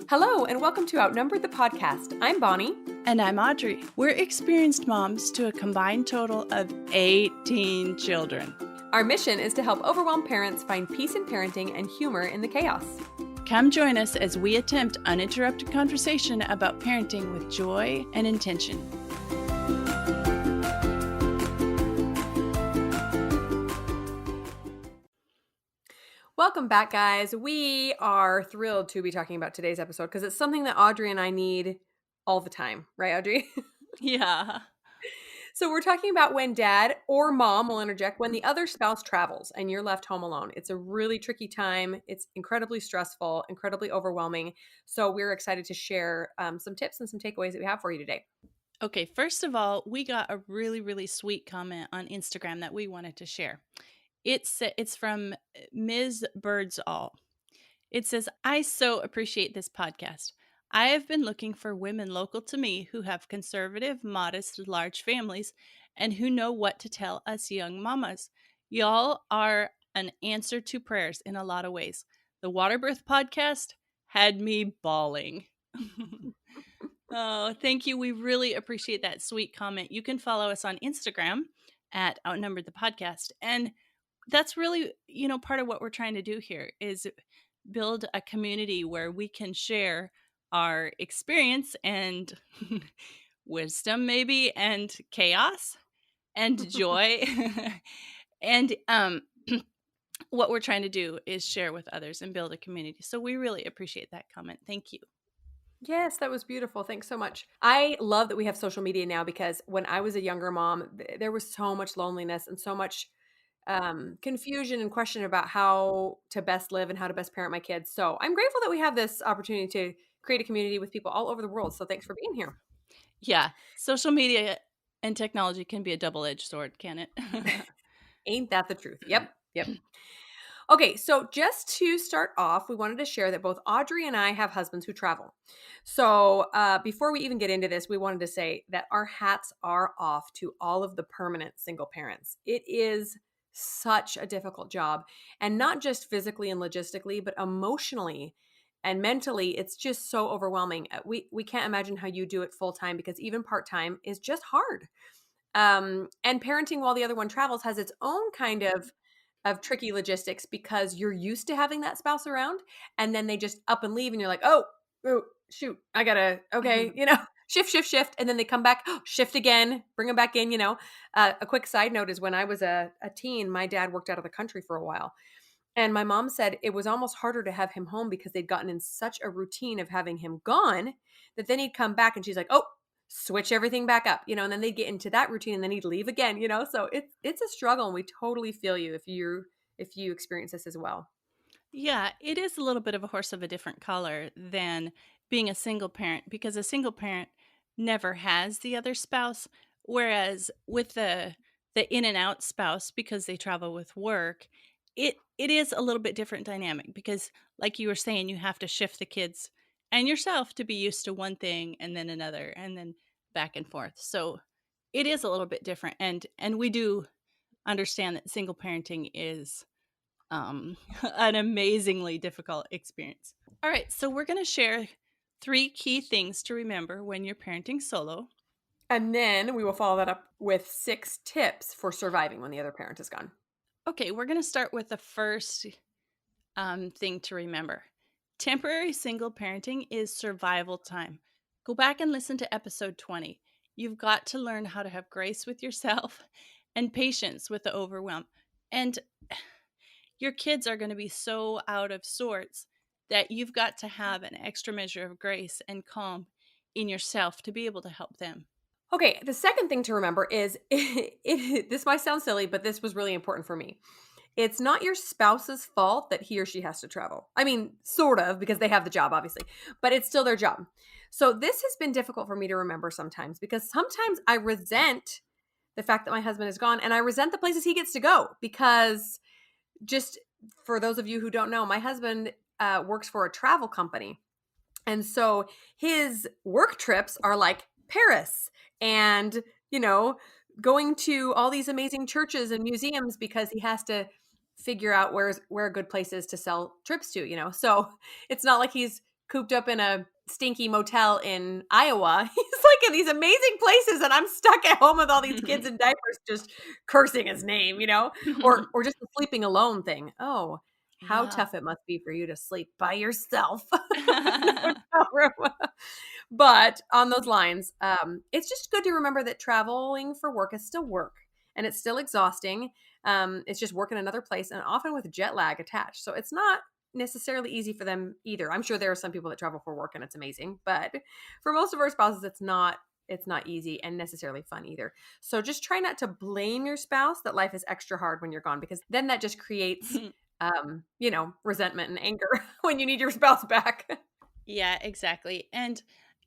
Hello, and welcome to Outnumbered the Podcast. I'm Bonnie. And I'm Audrey. We're experienced moms to a combined total of 18 children. Our mission is to help overwhelmed parents find peace in parenting and humor in the chaos. Come join us as we attempt uninterrupted conversation about parenting with joy and intention. Welcome back, guys. We are thrilled to be talking about today's episode because it's something that Audrey and I need all the time. Right, Audrey? Yeah. So we're talking about when dad or mom will interject when the other spouse travels and you're left home alone. It's a really tricky time. It's incredibly stressful, incredibly overwhelming. So we're excited to share some tips and some takeaways that we have for you today. Okay, first of all, we got a really sweet comment on Instagram that we wanted to share. It's from Ms. Birdsall. It says, I so appreciate this podcast. I have been looking for women local to me who have conservative, modest, large families and who know what to tell us young mamas. Y'all are an answer to prayers in a lot of ways. The Water Birth podcast had me bawling. Oh, thank you. We really appreciate that sweet comment. You can follow us on Instagram at Outnumbered the Podcast. And that's really, part of what we're trying to do here is build a community where we can share our experience and wisdom maybe and chaos and joy. And what we're trying to do is share with others and build a community. So we really appreciate that comment. Thank you. Yes, that was beautiful. Thanks so much. I love that we have social media now because when I was a younger mom, there was so much loneliness and so much confusion and question about how to best live and how to best parent my kids. So I'm grateful that we have this opportunity to create a community with people all over the world. So thanks for being here. Yeah, social media and technology can be a double-edged sword, can it? Ain't that the truth? Yep. Okay, so just to start off, we wanted to share that both Audrey and I have husbands who travel. So before we even get into this, we wanted to say that our hats are off to all of the permanent single parents. It is such a difficult job, and not just physically and logistically, but emotionally and mentally. It's just so overwhelming. We can't imagine how you do it full time because even part time is just hard. And parenting while the other one travels has its own kind of tricky logistics because you're used to having that spouse around and then they just up and leave and you're like, oh shoot, I gotta, okay, shift. And then they come back, shift again, bring them back in, A quick side note is when I was a teen, my dad worked out of the country for a while. And my mom said it was almost harder to have him home because they'd gotten in such a routine of having him gone that then he'd come back and she's like, oh, switch everything back up, and then they'd get into that routine and then he'd leave again, so it's a struggle and we totally feel you if you experience this as well. Yeah, it is a little bit of a horse of a different color than being a single parent because a single parent never has the other spouse, whereas with the in and out spouse, because they travel with work, it is a little bit different dynamic because like you were saying, you have to shift the kids and yourself to be used to one thing and then another and then back and forth. So it is a little bit different, and we do understand that single parenting is an amazingly difficult experience. All right, so we're going to share 3 key things to remember when you're parenting solo. And then we will follow that up with 6 tips for surviving when the other parent is gone. Okay, we're going to start with the first thing to remember. Temporary single parenting is survival time. Go back and listen to episode 20. You've got to learn how to have grace with yourself and patience with the overwhelm. And your kids are going to be so out of sorts that you've got to have an extra measure of grace and calm in yourself to be able to help them. Okay, the second thing to remember is, this might sound silly, but this was really important for me. It's not your spouse's fault that he or she has to travel. I mean, sort of, because they have the job, obviously, but it's still their job. So this has been difficult for me to remember sometimes because sometimes I resent the fact that my husband is gone and I resent the places he gets to go because just for those of you who don't know, my husband works for a travel company. And so his work trips are like Paris and, going to all these amazing churches and museums because he has to figure out where a good place is to sell trips to, So it's not like he's cooped up in a stinky motel in Iowa. He's like in these amazing places, and I'm stuck at home with all these kids in diapers just cursing his name, or just the sleeping alone thing. Oh, how Yeah. tough it must be for you to sleep by yourself in a hotel room. But on those lines, it's just good to remember that traveling for work is still work and it's still exhausting. It's just work in another place and often with jet lag attached. So it's not necessarily easy for them either. I'm sure there are some people that travel for work and it's amazing, but for most of our spouses, it's not easy and necessarily fun either. So just try not to blame your spouse that life is extra hard when you're gone, because then that just creates resentment and anger when you need your spouse back. Yeah, exactly. And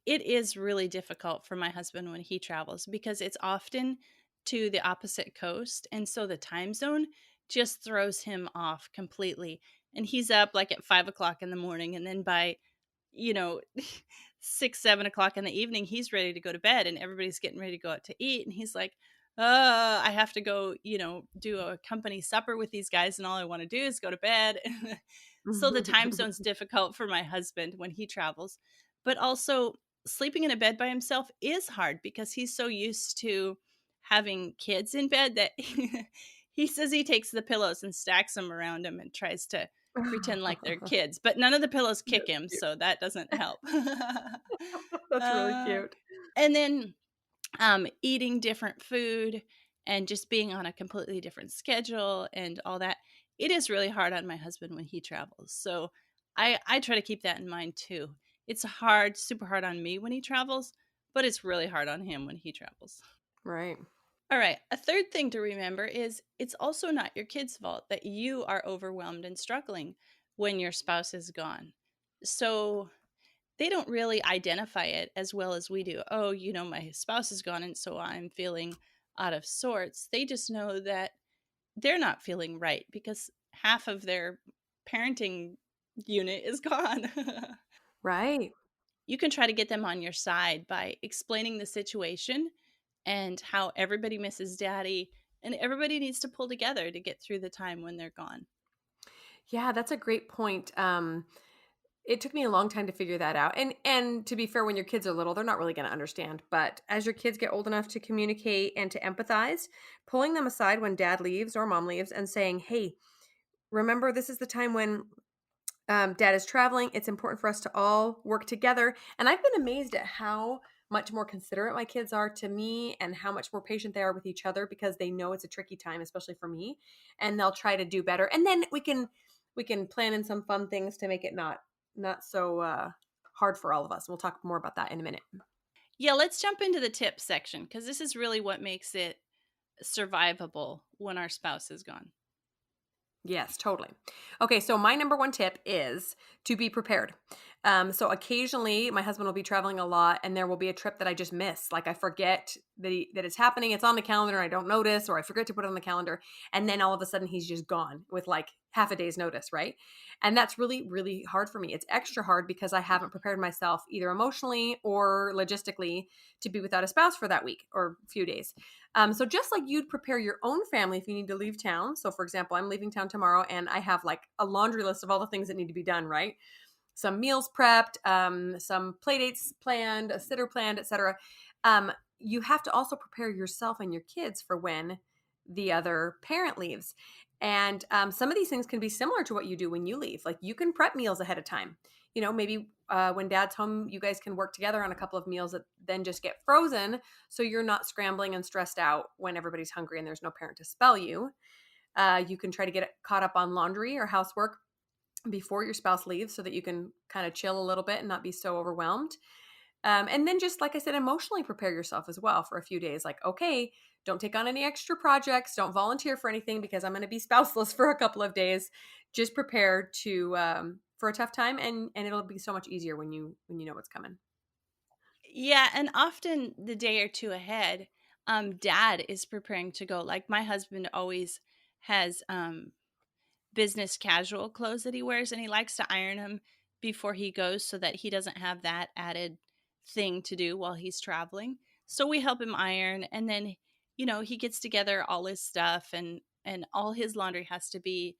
it is really difficult for my husband when he travels because it's often to the opposite coast. And so the time zone just throws him off completely. And he's up like at 5 o'clock in the morning. And then by, you know, 6, 7 o'clock in the evening, he's ready to go to bed and everybody's getting ready to go out to eat. And he's like, I have to go, do a company supper with these guys. And all I want to do is go to bed. So the time zone's difficult for my husband when he travels. But also, sleeping in a bed by himself is hard because he's so used to having kids in bed that he says he takes the pillows and stacks them around him and tries to pretend like they're kids, but none of the pillows kick That's him, cute. so that doesn't help. That's really uh, cute. and then eating different food and just being on a completely different schedule and all that. It is really hard on my husband when he travels. So I try to keep that in mind too. It's hard, super hard on me when he travels, but it's really hard on him when he travels. Right. All right. A third thing to remember is it's also not your kid's fault that you are overwhelmed and struggling when your spouse is gone. So they don't really identify it as well as we do. Oh, my spouse is gone and so I'm feeling out of sorts. They just know that they're not feeling right because half of their parenting unit is gone. Right. You can try to get them on your side by explaining the situation and how everybody misses daddy and everybody needs to pull together to get through the time when they're gone. Yeah, that's a great point. It took me a long time to figure that out. And to be fair, when your kids are little, they're not really going to understand. But as your kids get old enough to communicate and to empathize, pulling them aside when dad leaves or mom leaves and saying, "Hey, remember this is the time when dad is traveling. It's important for us to all work together." And I've been amazed at how much more considerate my kids are to me and how much more patient they are with each other because they know it's a tricky time, especially for me, and they'll try to do better. And then we can plan in some fun things to make it not so hard for all of us. We'll talk more about that in a minute. Yeah, let's jump into the tips section because this is really what makes it survivable when our spouse is gone. Yes, totally. Okay, so my number one tip is to be prepared. So occasionally my husband will be traveling a lot and there will be a trip that I just miss. Like I forget that it's happening. It's on the calendar and I don't notice, or I forget to put it on the calendar. And then all of a sudden he's just gone with like half a day's notice, right? And that's really, really hard for me. It's extra hard because I haven't prepared myself either emotionally or logistically to be without a spouse for that week or few days. So just like you'd prepare your own family if you need to leave town. So for example, I'm leaving town tomorrow and I have like a laundry list of all the things that need to be done, right? Some meals prepped, some play dates planned, a sitter planned, etc. You have to also prepare yourself and your kids for when the other parent leaves. And some of these things can be similar to what you do when you leave. Like you can prep meals ahead of time. Maybe when dad's home, you guys can work together on a couple of meals that then just get frozen. So you're not scrambling and stressed out when everybody's hungry and there's no parent to spell you. You can try to get caught up on laundry or housework before your spouse leaves so that you can kind of chill a little bit and not be so overwhelmed. And then just like I said, emotionally prepare yourself as well for a few days. Like, okay, don't take on any extra projects. Don't volunteer for anything because I'm going to be spouseless for a couple of days. Just prepare to for a tough time, and it'll be so much easier when you know what's coming. Yeah, and often the day or two ahead, dad is preparing to go. Like my husband always has business casual clothes that he wears and he likes to iron them before he goes so that he doesn't have that added thing to do while he's traveling. So we help him iron and then he gets together all his stuff and all his laundry has to be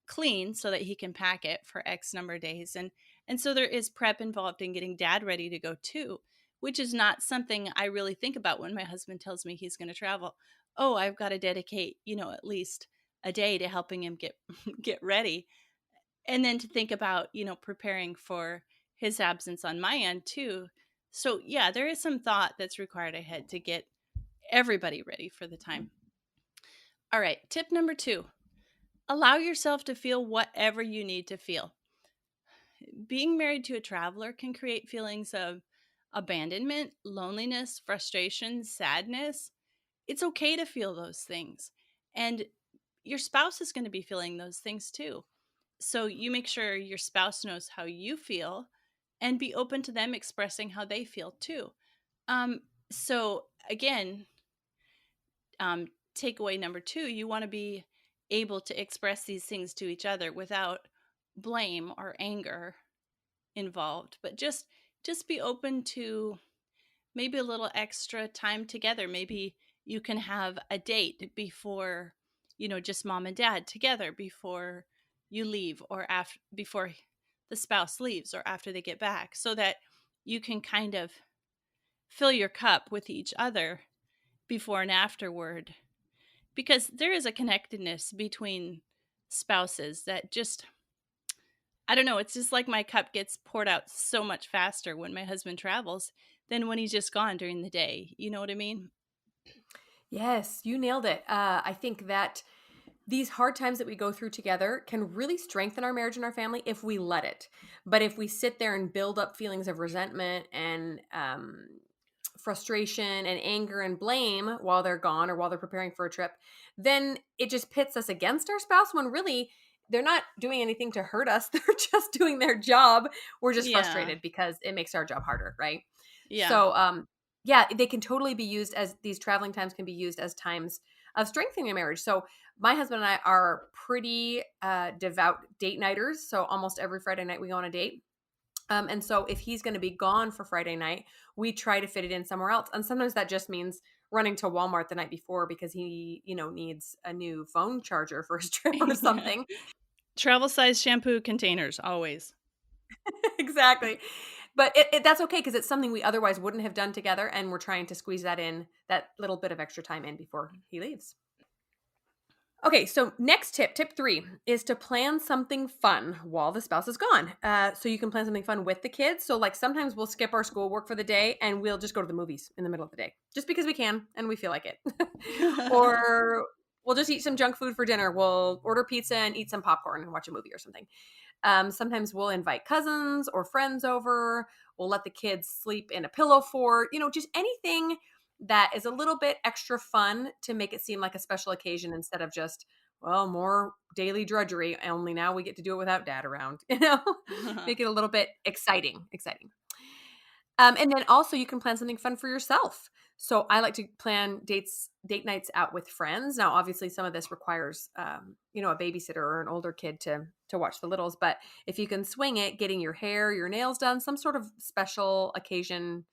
clean so that he can pack it for X number of days. And And so there is prep involved in getting dad ready to go too, which is not something I really think about when my husband tells me he's going to travel. Oh, I've got to dedicate, at least a day to helping him get get ready. And then to think about, preparing for his absence on my end too. So, yeah, there is some thought that's required ahead to get everybody ready for the time. All right, tip number 2, allow yourself to feel whatever you need to feel. Being married to a traveler can create feelings of abandonment, loneliness, frustration, sadness. It's okay to feel those things. And your spouse is going to be feeling those things too. So you make sure your spouse knows how you feel and be open to them expressing how they feel too. Um, so again, takeaway number 2, you want to be able to express these things to each other without blame or anger involved, but just be open to maybe a little extra time together. Maybe you can have a date before, just mom and dad together before you leave, or after, before the spouse leaves, or after they get back, so that you can kind of fill your cup with each other before and afterward, because there is a connectedness between spouses that just, I don't know, it's just like my cup gets poured out so much faster when my husband travels than when he's just gone during the day. You know what I mean? Yes, you nailed it. I think that these hard times that we go through together can really strengthen our marriage and our family if we let it. But if we sit there and build up feelings of resentment and frustration and anger and blame while they're gone or while they're preparing for a trip, then it just pits us against our spouse when really they're not doing anything to hurt us. They're just doing their job. We're just Yeah. frustrated because it makes our job harder, right? Yeah. So, yeah, they can totally be used as these traveling times can be used as times of strengthening a marriage. So, my husband and I are pretty devout date nighters. So, almost every Friday night we go on a date. And so, if he's going to be gone for Friday night, we try to fit it in somewhere else. And sometimes that just means running to Walmart the night before because he, needs a new phone charger for his trip or Yeah. something. Travel size shampoo containers, always. Exactly. But that's okay because it's something we otherwise wouldn't have done together. And we're trying to squeeze that in, that little bit of extra time in before he leaves. Okay, so next tip 3, is to plan something fun while the spouse is gone. So you can plan something fun with the kids. So, like, sometimes we'll skip our schoolwork for the day and we'll just go to the movies in the middle of the day just because we can and we feel like it. Or we'll just eat some junk food for dinner. We'll order pizza and eat some popcorn and watch a movie or something. Sometimes we'll invite cousins or friends over. We'll let the kids sleep in a pillow fort, just anything that is a little bit extra fun to make it seem like a special occasion instead of just, well, more daily drudgery. Only now we get to do it without dad around, make it a little bit exciting. And then also you can plan something fun for yourself. So I like to plan date nights out with friends. Now, obviously, some of this requires, a babysitter or an older kid to watch the littles. But if you can swing it, getting your hair, your nails done, some sort of special occasion,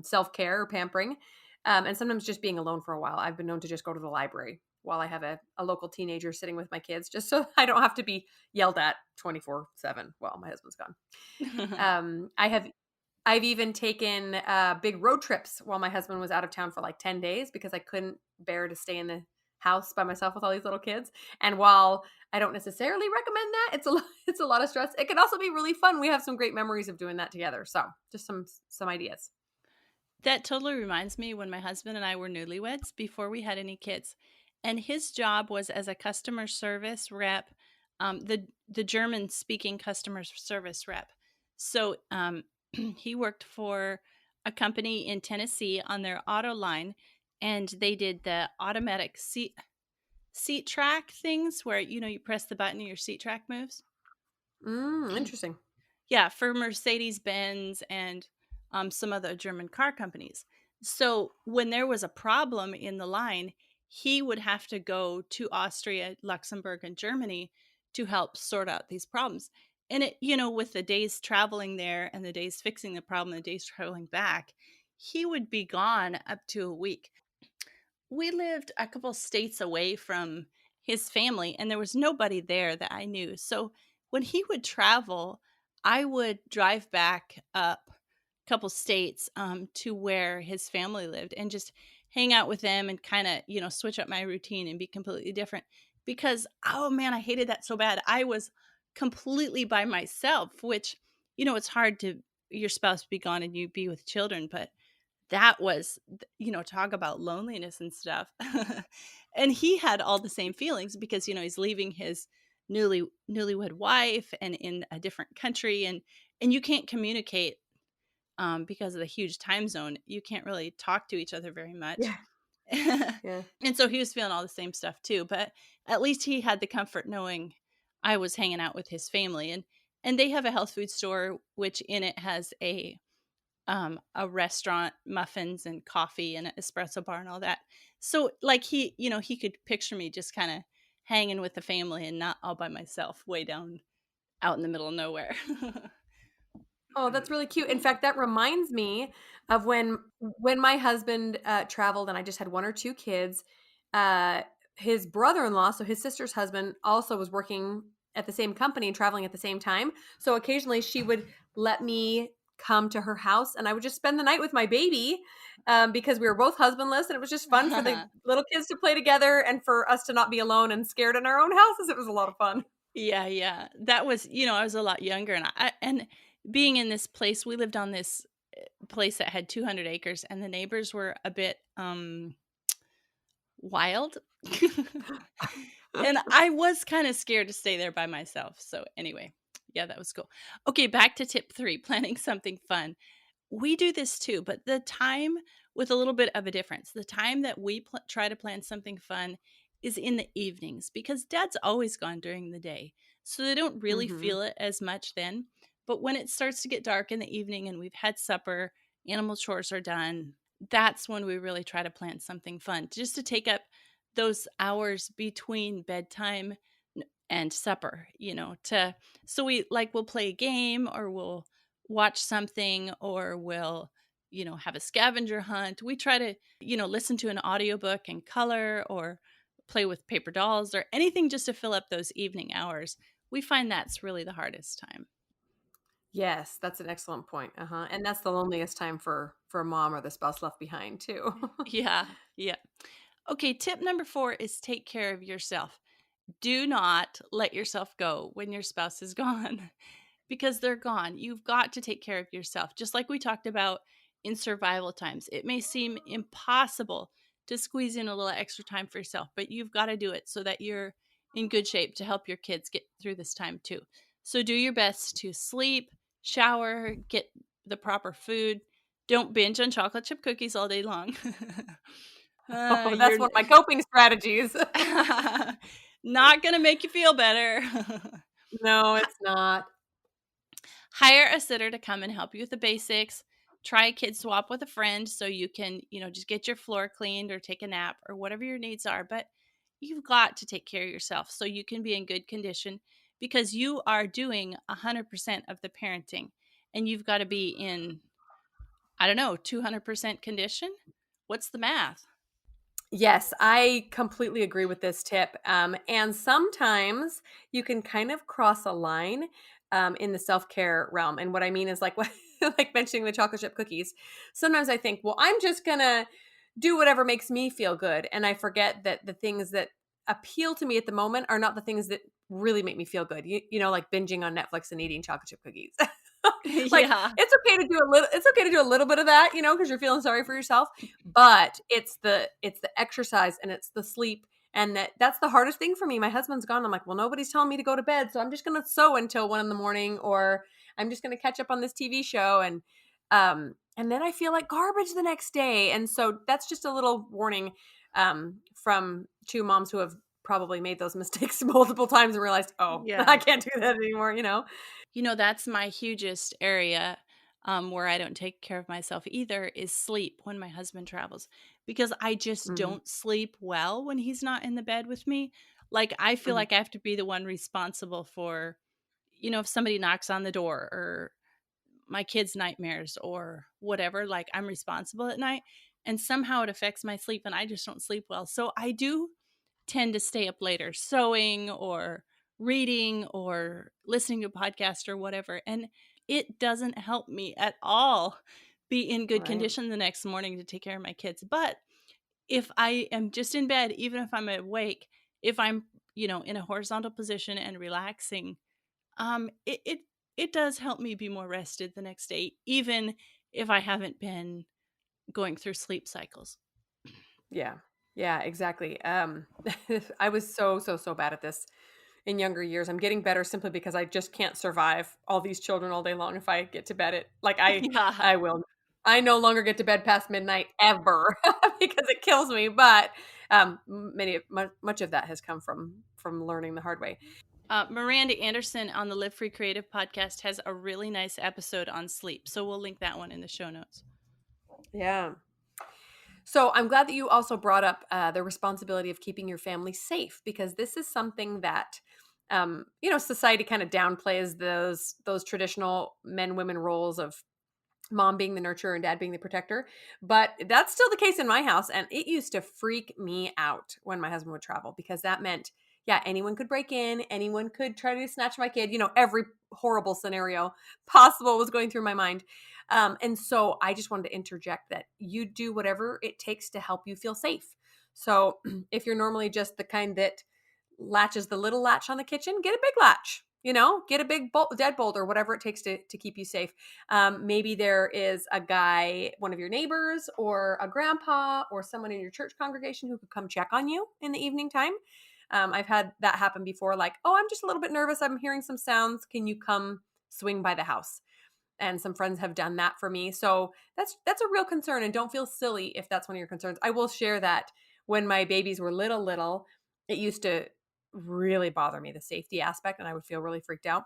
self care or pampering, and sometimes just being alone for a while. I've been known to just go to the library while I have a local teenager sitting with my kids, just so I don't have to be yelled at 24/7 while my husband's gone. I've even taken big road trips while my husband was out of town for like 10 days because I couldn't bear to stay in the house by myself with all these little kids. And while I don't necessarily recommend that, it's a lot of stress. It can also be really fun. We have some great memories of doing that together. So, just some ideas. That totally reminds me when my husband and I were newlyweds before we had any kids. And his job was as a customer service rep, the German speaking customer service rep. So he worked for a company in Tennessee on their auto line, and they did the automatic seat track things where you press the button and your seat track moves. Interesting. Yeah, for Mercedes Benz and some other German car companies. So when there was a problem in the line, he would have to go to Austria, Luxembourg, and Germany to help sort out these problems. And with the days traveling there and the days fixing the problem, and the days traveling back, he would be gone up to a week. We lived a couple states away from his family, and there was nobody there that I knew. So when he would travel, I would drive back up a couple states, to where his family lived and just hang out with them and kinda, switch up my routine and be completely different because, oh man, I hated that so bad. I was completely by myself, which, it's hard to your spouse be gone and you be with children, but that was talk about loneliness and stuff. And he had all the same feelings because, he's leaving his newlywed wife and in a different country, and you can't communicate, because of the huge time zone. You can't really talk to each other very much. Yeah. Yeah. And so he was feeling all the same stuff too, but at least he had the comfort knowing I was hanging out with his family, and they have a health food store which in it has a restaurant, muffins and coffee and an espresso bar and all that. So like he could picture me just kind of hanging with the family and not all by myself way down out in the middle of nowhere. Oh, that's really cute. In fact, that reminds me of when my husband, traveled and I just had 1 or 2 kids, uh, his brother-in-law, so his sister's husband, also was working at the same company and traveling at the same time. So occasionally she would let me come to her house and I would just spend the night with my baby, because we were both husbandless and it was just fun for the little kids to play together and for us to not be alone and scared in our own houses. It was a lot of fun. Yeah, yeah. That was, I was a lot younger and being in this place, we lived on this place that had 200 acres and the neighbors were a bit wild. And I was kind of scared to stay there by myself. So anyway, yeah, that was cool. Okay, back to tip 3, planning something fun. We do this too, but the time with a little bit of a difference. The time that we try to plan something fun is in the evenings because dad's always gone during the day. So they don't really Mhm. feel it as much then. But when it starts to get dark in the evening and we've had supper, animal chores are done, that's when we really try to plan something fun just to take up those hours between bedtime and supper, to so we'll play a game or we'll watch something or we'll have a scavenger hunt. We try to listen to an audiobook and color or play with paper dolls or anything just to fill up those evening hours. We find that's really the hardest time. Yes, that's an excellent point, uh-huh, and that's the loneliest time for a mom or the spouse left behind too. Yeah, yeah. Okay, tip number 4 is take care of yourself. Do not let yourself go when your spouse is gone. Because they're gone. You've got to take care of yourself. Just like we talked about in survival times, it may seem impossible to squeeze in a little extra time for yourself, but you've got to do it so that you're in good shape to help your kids get through this time too. So do your best to sleep, shower, get the proper food. Don't binge on chocolate chip cookies all day long. Oh, You're that's one of my coping strategies. not going to make you feel better. No, it's not. Hire a sitter to come and help you with the basics. Try a kid swap with a friend so you can, just get your floor cleaned or take a nap or whatever your needs are. But you've got to take care of yourself so you can be in good condition because you are doing 100% of the parenting and you've got to be in, I don't know, 200% condition. What's the math? Yes, I completely agree with this tip, and sometimes you can kind of cross a line, in the self-care realm, and what I mean is, like, what like mentioning the chocolate chip cookies. Sometimes I think, "Well, I'm just gonna do whatever makes me feel good," and I forget that the things that appeal to me at the moment are not the things that really make me feel good. Like binging on Netflix and eating chocolate chip cookies. Like, Yeah. it's okay to do a little bit of that, because 'cause you're feeling sorry for yourself, but it's the exercise and it's the sleep, and that's the hardest thing for me. My husband's gone, I'm like, "Well, nobody's telling me to go to bed, so I'm just gonna sew until 1 in the morning, or I'm just gonna catch up on this TV show," and then I feel like garbage the next day, and so that's just a little warning, from 2 moms who have probably made those mistakes multiple times and realized, "Oh, I Yeah. can't do that anymore." That's my hugest area, where I don't take care of myself either is sleep when my husband travels because I just Mhm, don't sleep well when he's not in the bed with me. Like, I feel mhm. like I have to be the one responsible for, if somebody knocks on the door or my kids' nightmares or whatever, like, I'm responsible at night. And somehow it affects my sleep and I just don't sleep well. So I do tend to stay up later sewing or reading or listening to a podcast or whatever, and it doesn't help me at all be in good Right. condition the next morning to take care of my kids. But if I am just in bed, even if I'm awake, if I'm, in a horizontal position and relaxing, it does help me be more rested the next day, even if I haven't been going through sleep cycles. Yeah. Yeah, exactly. I was so bad at this in younger years. I'm getting better simply because I just can't survive all these children all day long if I get to bed at like Yeah. I will. I no longer get to bed past midnight ever because it kills me, but much of that has come from learning the hard way. Miranda Anderson on the Live Free Creative podcast has a really nice episode on sleep. So we'll link that one in the show notes. Yeah. So I'm glad that you also brought up the responsibility of keeping your family safe because this is something that society kind of downplays those traditional men women roles of mom being the nurturer and dad being the protector. But that's still the case in my house. And it used to freak me out when my husband would travel because that meant, yeah, anyone could break in, anyone could try to snatch my kid. Every horrible scenario possible was going through my mind. And so I just wanted to interject that you do whatever it takes to help you feel safe. So if you're normally just the kind that latches the little latch on the kitchen, get a big latch. Get a big deadbolt or whatever it takes to keep you safe. Maybe there is a guy, one of your neighbors, or a grandpa, or someone in your church congregation who could come check on you in the evening time. I've had that happen before, like, oh, I'm just a little bit nervous. I'm hearing some sounds. Can you come swing by the house? And some friends have done that for me. So that's a real concern. And don't feel silly if that's one of your concerns. I will share that when my babies were little, it used to really bother me, the safety aspect, and I would feel really freaked out.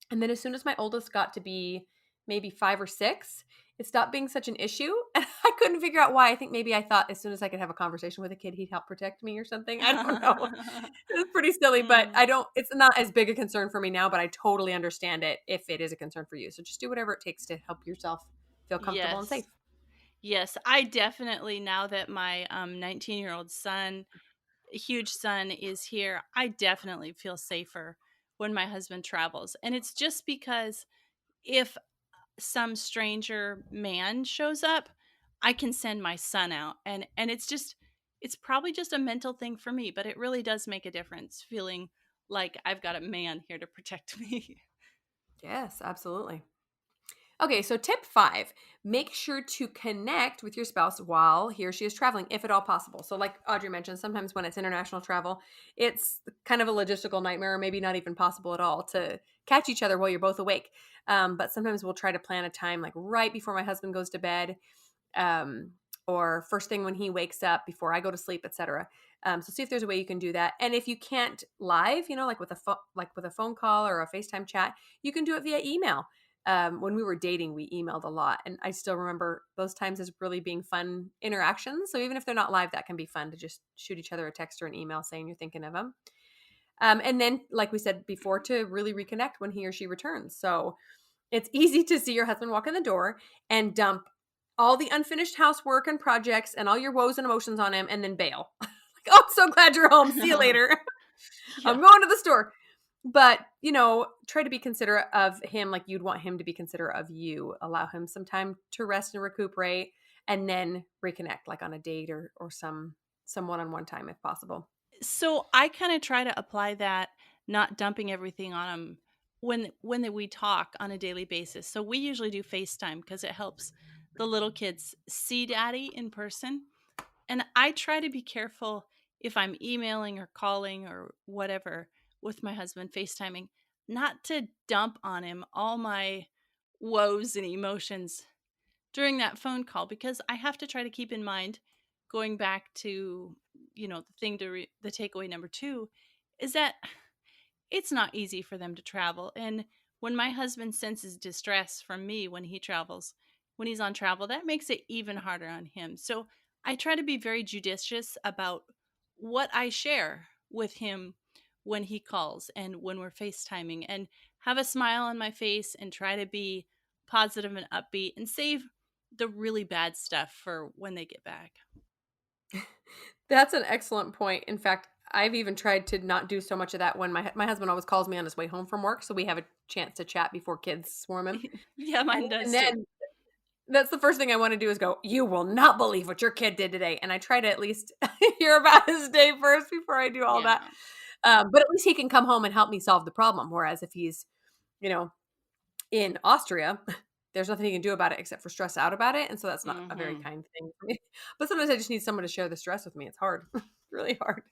And then as soon as my oldest got to be maybe 5 or 6, it stopped being such an issue. And I couldn't figure out why. I think maybe I thought as soon as I could have a conversation with a kid, he'd help protect me or something. I don't know. It was pretty silly, but Mm, it's not as big a concern for me now, but I totally understand it if it is a concern for you. So just do whatever it takes to help yourself feel comfortable and safe. yes. Yes. I definitely, now that my 19-year-old son, huge son, is here, I definitely feel safer when my husband travels. And it's just because if some stranger man shows up, I can send my son out, and it's probably just a mental thing for me, but it really does make a difference feeling like I've got a man here to protect me. Yes, absolutely. Okay, so tip 5, make sure to connect with your spouse while he or she is traveling, if at all possible. So, like Audrey mentioned, sometimes when it's international travel, it's kind of a logistical nightmare, or maybe not even possible at all to catch each other while you're both awake. But sometimes we'll try to plan a time like right before my husband goes to bed, um, or first thing when he wakes up before I go to sleep, etc. So see if there's a way you can do that. And if you can't live, like with a phone call or a FaceTime chat, you can do it via email. When we were dating, we emailed a lot, and I still remember those times as really being fun interactions. So even if they're not live, that can be fun to just shoot each other a text or an email saying you're thinking of them. And then, like we said before, to really reconnect when he or she returns. So it's easy to see your husband walk in the door and dump all the unfinished housework and projects and all your woes and emotions on him and then bail. Like, oh, I'm so glad you're home. See you later. Yeah. I'm going to the store. But, try to be considerate of him like you'd want him to be considerate of you. Allow him some time to rest and recuperate and then reconnect like on a date or some one-on-one time if possible. So I kind of try to apply that, not dumping everything on them when we talk on a daily basis. So we usually do FaceTime because it helps the little kids see daddy in person. And I try to be careful if I'm emailing or calling or whatever with my husband, FaceTiming, not to dump on him all my woes and emotions during that phone call, because I have to try to keep in mind, going back to, the takeaway number 2 is that it's not easy for them to travel. And when my husband senses distress from me when he travels, when he's on travel, that makes it even harder on him. So I try to be very judicious about what I share with him when he calls and when we're FaceTiming, and have a smile on my face and try to be positive and upbeat and save the really bad stuff for when they get back. That's an excellent point. In fact, I've even tried to not do so much of that when my husband always calls me on his way home from work, so we have a chance to chat before kids swarm him. Yeah, And mine does even too. then, that's the first thing I wanna do is go, "You will not believe what your kid did today," and I try to at least hear about his day first before I do all that. Yeah. But at least he can come home and help me solve the problem, whereas if he's, you know, in Austria, there's nothing he can do about it except for stress out about it, and so that's not a very Mhm. kind thing for me. But sometimes I just need someone to share the stress with me. It's hard, really hard.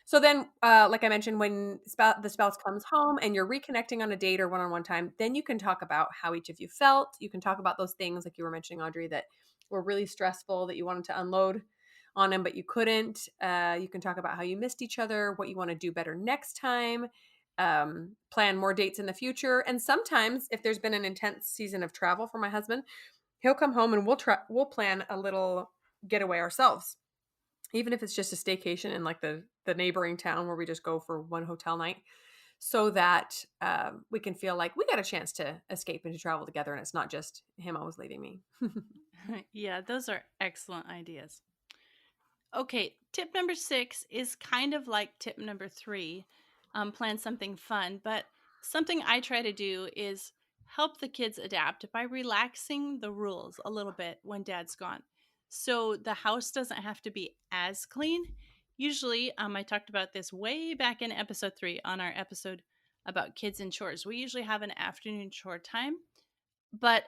So then, like I mentioned, when the spouse comes home and you're reconnecting on a date or one-on-one time, then you can talk about how each of you felt. You can talk about those things like you were mentioning, Audrey, that were really stressful that you wanted to unload on him, but you couldn't. You can talk about how you missed each other, what you want to do better next time, plan more dates in the future. And sometimes, if there's been an intense season of travel for my husband, he'll come home and we'll plan a little getaway ourselves, even if it's just a staycation in like the neighboring town where we just go for one hotel night, so that we can feel like we got a chance to escape and to travel together, and it's not just him always leaving me. Yeah, those are excellent ideas. Okay, tip number 6 is kind of like tip number 3. Plan something fun, but something I try to do is help the kids adapt by relaxing the rules a little bit when dad's gone. So the house doesn't have to be as clean. Usually, I talked about this way back in episode 3 on our episode about kids and chores. We usually have an afternoon chore time, but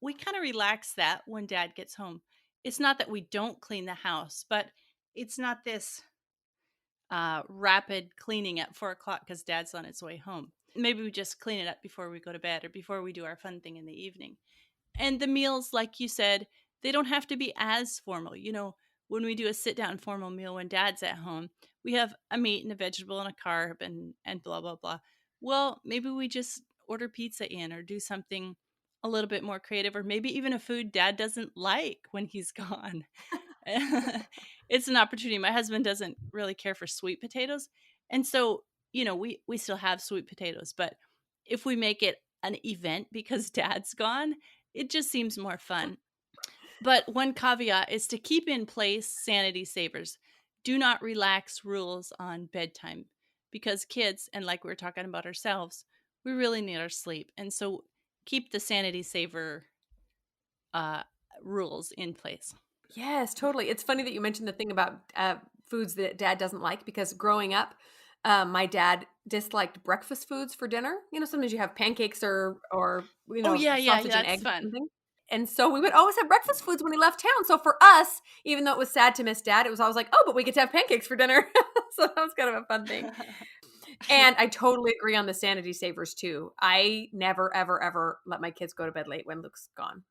we kind of relax that when dad gets home. It's not that we don't clean the house, but it's not this rapid cleaning at 4 o'clock because dad's on his way home. Maybe we just clean it up before we go to bed or before we do our fun thing in the evening. And the meals, like you said, they don't have to be as formal. When we do a sit down formal meal when dad's at home, we have a meat and a vegetable and a carb and blah, blah, blah. Well, maybe we just order pizza in or do something a little bit more creative, or maybe even a food dad doesn't like when he's gone. It's an opportunity. My husband doesn't really care for sweet potatoes. And so, we still have sweet potatoes, but if we make it an event because dad's gone, it just seems more fun. But one caveat is to keep in place sanity savers. Do not relax rules on bedtime because kids, and like we were talking about ourselves, we really need our sleep. And so keep the sanity saver uh, rules in place. Yes, totally. It's funny that you mentioned the thing about foods that dad doesn't like, because growing up, my dad disliked breakfast foods for dinner. Sometimes you have pancakes or Oh, yeah, yeah, sausage yeah, and that's eggs or fun. something. And so we would always have breakfast foods when he left town. So for us, even though it was sad to miss dad, it was always like, oh, but we get to have pancakes for dinner. So that was kind of a fun thing. And I totally agree on the sanity savers too. I never, ever, ever let my kids go to bed late when Luke's gone,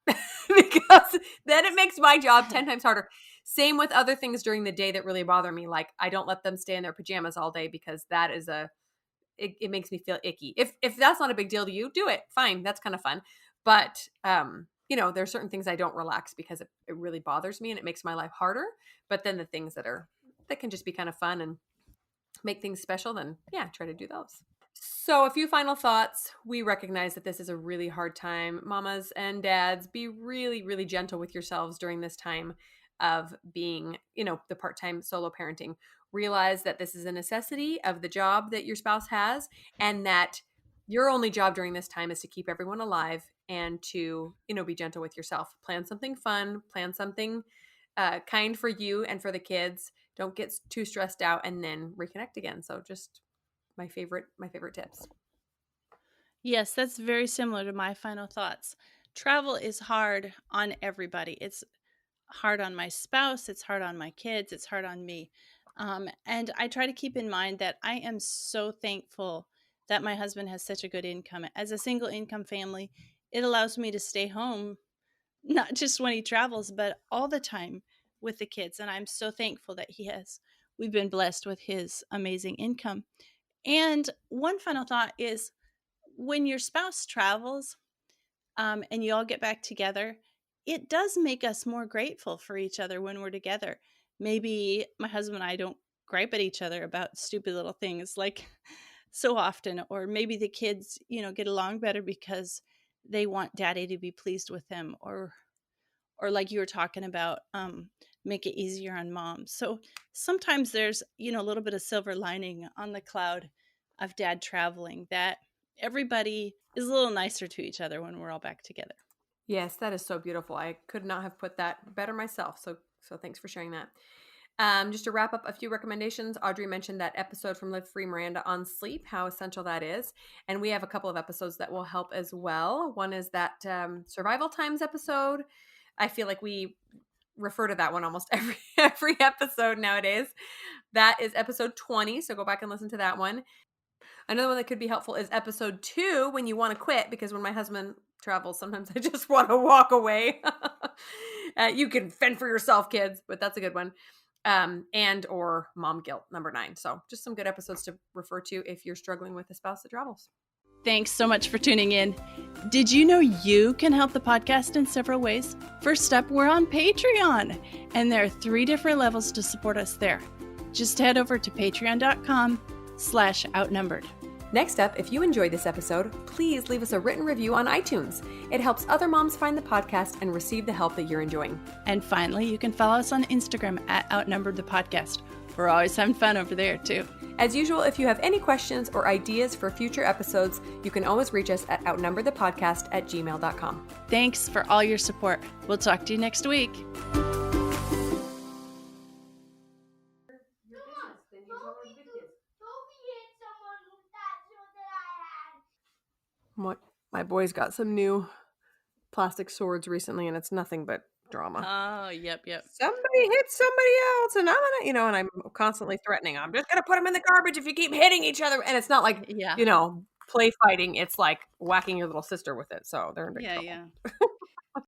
because then it makes my job 10 times harder. Same with other things during the day that really bother me. Like, I don't let them stay in their pajamas all day, because that is it makes me feel icky. If that's not a big deal to you, do it. Fine. That's kind of fun. But, there's certain things I don't relax because it really bothers me and it makes my life harder. But then the things that can just be kind of fun and make things special, then yeah, try to do those. So, a few final thoughts. We recognize that this is a really hard time. Mamas and dads, be really, really gentle with yourselves during this time of being, the part time solo parenting. Realize that this is a necessity of the job that your spouse has, and that your only job during this time is to keep everyone alive and to, be gentle with yourself. Plan something fun, plan something kind for you and for the kids. Don't get too stressed out, and then reconnect again. So, just my favorite tips. Yes, that's very similar to my final thoughts. Travel is hard on everybody. It's hard on my spouse, it's hard on my kids, it's hard on me. And I try to keep in mind that I am so thankful that my husband has such a good income. As a single income family, it allows me to stay home, not just when he travels, but all the time with the kids. And I'm so thankful that we've been blessed with his amazing income. And one final thought is when your spouse travels, and you all get back together, it does make us more grateful for each other when we're together. Maybe my husband and I don't gripe at each other about stupid little things like so often, or maybe the kids, get along better because they want daddy to be pleased with them, or like you were talking about, make it easier on mom. So sometimes there's, a little bit of silver lining on the cloud of dad traveling, that everybody is a little nicer to each other when we're all back together. Yes, that is so beautiful. I could not have put that better myself. So thanks for sharing that. Just to wrap up a few recommendations, Audrey mentioned that episode from Live Free Miranda on sleep, how essential that is. And we have a couple of episodes that will help as well. One is that survival times episode. I feel like we refer to that one almost every episode nowadays. That is episode 20. So go back and listen to that one. Another one that could be helpful is episode 2, when you want to quit, because when my husband travels, sometimes I just want to walk away. You can fend for yourself, kids, but that's a good one. And or mom guilt, number 9. So just some good episodes to refer to if you're struggling with a spouse that travels. Thanks so much for tuning in. Did you know you can help the podcast in several ways? First up, we're on Patreon, and there are 3 different levels to support us there. Just head over to patreon.com/outnumbered. Next up, if you enjoyed this episode, please leave us a written review on iTunes. It helps other moms find the podcast and receive the help that you're enjoying. And finally, you can follow us on Instagram at Outnumbered the Podcast. We're always having fun over there, too. As usual, if you have any questions or ideas for future episodes, you can always reach us at outnumberthepodcast@gmail.com. Thanks for all your support. We'll talk to you next week. My boys got some new plastic swords recently, and it's nothing but drama. Oh, yep. Somebody hit somebody else, and I'm gonna, and I'm constantly threatening. I'm just gonna put them in the garbage if you keep hitting each other. And it's not like, Yeah. play fighting. It's like whacking your little sister with it. So they're in big trouble. Yeah.